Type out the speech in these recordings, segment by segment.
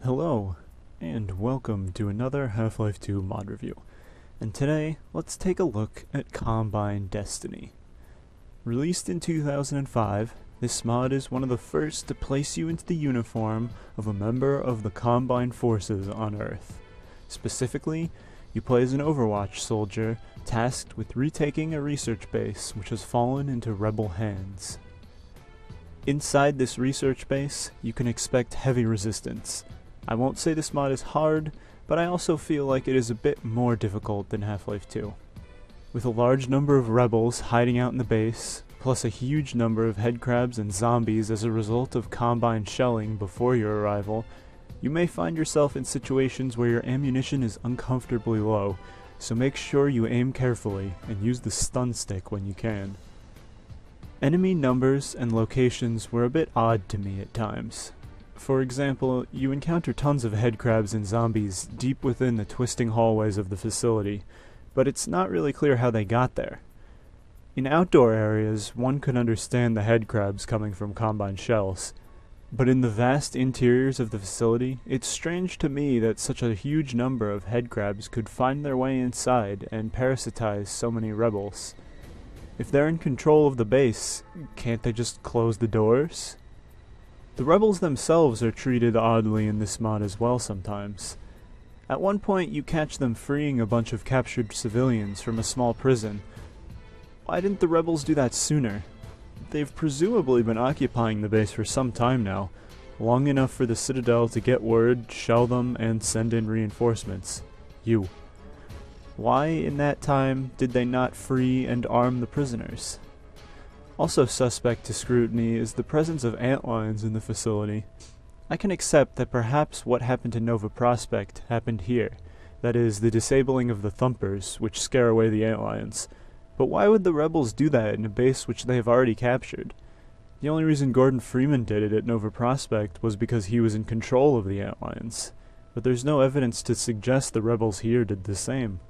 Hello, and welcome to another Half-Life 2 mod review. And today, let's take a look at Combine Destiny. Released in 2005, this mod is one of the first to place you into the uniform of a member of the Combine forces on Earth. Specifically, you play as an Overwatch soldier tasked with retaking a research base which has fallen into rebel hands. Inside this research base, you can expect heavy resistance. I won't say this mod is hard, but I also feel like it is a bit more difficult than Half-Life 2. With a large number of rebels hiding out in the base, plus a huge number of headcrabs and zombies as a result of Combine shelling before your arrival, you may find yourself in situations where your ammunition is uncomfortably low, so make sure you aim carefully and use the stun stick when you can. Enemy numbers and locations were a bit odd to me at times. For example, you encounter tons of headcrabs and zombies deep within the twisting hallways of the facility, but it's not really clear how they got there. In outdoor areas, one could understand the headcrabs coming from Combine shells, but in the vast interiors of the facility, it's strange to me that such a huge number of headcrabs could find their way inside and parasitize so many rebels. If they're in control of the base, can't they just close the doors? The rebels themselves are treated oddly in this mod as well sometimes. At one point you catch them freeing a bunch of captured civilians from a small prison. Why didn't the rebels do that sooner? They've presumably been occupying the base for some time now, long enough for the Citadel to get word, shell them, and send in reinforcements. You. Why in that time did they not free and arm the prisoners? Also suspect to scrutiny is the presence of antlions in the facility. I can accept that perhaps what happened to Nova Prospekt happened here, that is, the disabling of the thumpers, which scare away the antlions. But why would the rebels do that in a base which they have already captured? The only reason Gordon Freeman did it at Nova Prospekt was because he was in control of the antlions, but there's no evidence to suggest the rebels here did the same.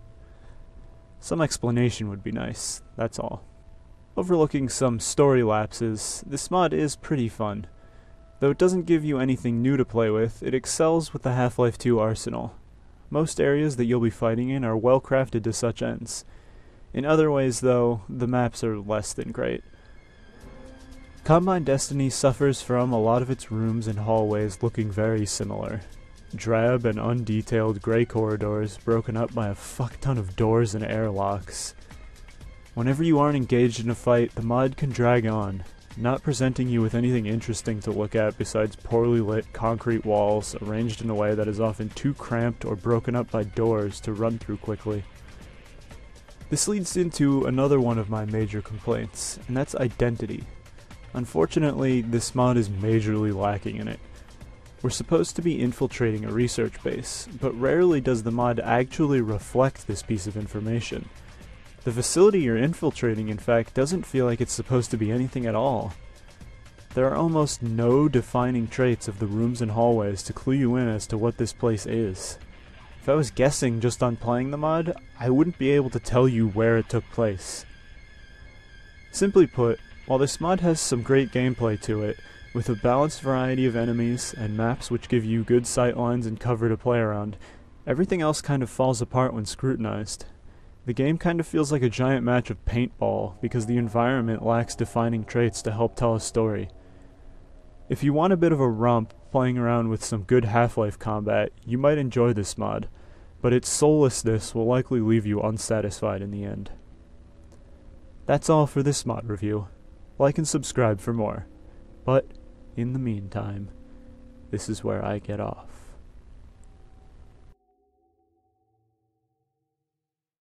Some explanation would be nice, that's all. Overlooking some story lapses, this mod is pretty fun. Though it doesn't give you anything new to play with, it excels with the Half-Life 2 arsenal. Most areas that you'll be fighting in are well crafted to such ends. In other ways, though, the maps are less than great. Combine Destiny suffers from a lot of its rooms and hallways looking very similar. Drab and undetailed gray corridors broken up by a fuck ton of doors and airlocks. Whenever you aren't engaged in a fight, the mod can drag on, not presenting you with anything interesting to look at besides poorly lit concrete walls arranged in a way that is often too cramped or broken up by doors to run through quickly. This leads into another one of my major complaints, and that's identity. Unfortunately, this mod is majorly lacking in it. We're supposed to be infiltrating a research base, but rarely does the mod actually reflect this piece of information. The facility you're infiltrating, in fact, doesn't feel like it's supposed to be anything at all. There are almost no defining traits of the rooms and hallways to clue you in as to what this place is. If I was guessing just on playing the mod, I wouldn't be able to tell you where it took place. Simply put, while this mod has some great gameplay to it, with a balanced variety of enemies and maps which give you good sightlines and cover to play around, everything else kind of falls apart when scrutinized. The game kind of feels like a giant match of paintball because the environment lacks defining traits to help tell a story. If you want a bit of a romp playing around with some good Half-Life combat, you might enjoy this mod, but its soullessness will likely leave you unsatisfied in the end. That's all for this mod review. Like and subscribe for more. But, in the meantime, this is where I get off.